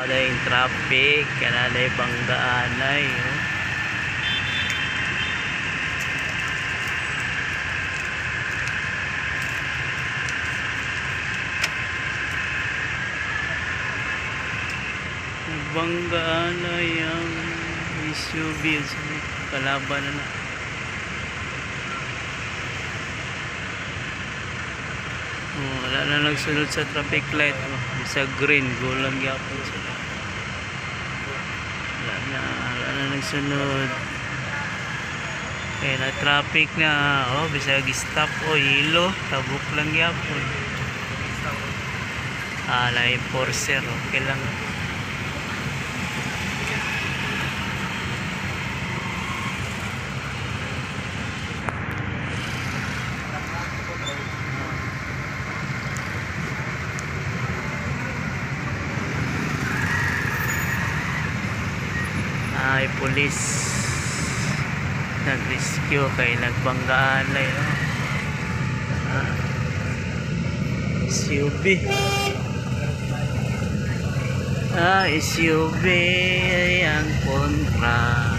wala yung traffic, kanalay banggaanay, oh. Banggaanay ang SUV kalaban na. Oh, wala na nagsunod sa traffic light, oh. Sa green gulang yapon sila. Wala na nagsunod. Kaya na traffic na, oh, bisag stop, oh, yellow, tabok lang yapon. Na enforcer, okay lang. Ay pulis nag-rescue kay nagbanggaan ay, oh. SUV SUV ang kontra.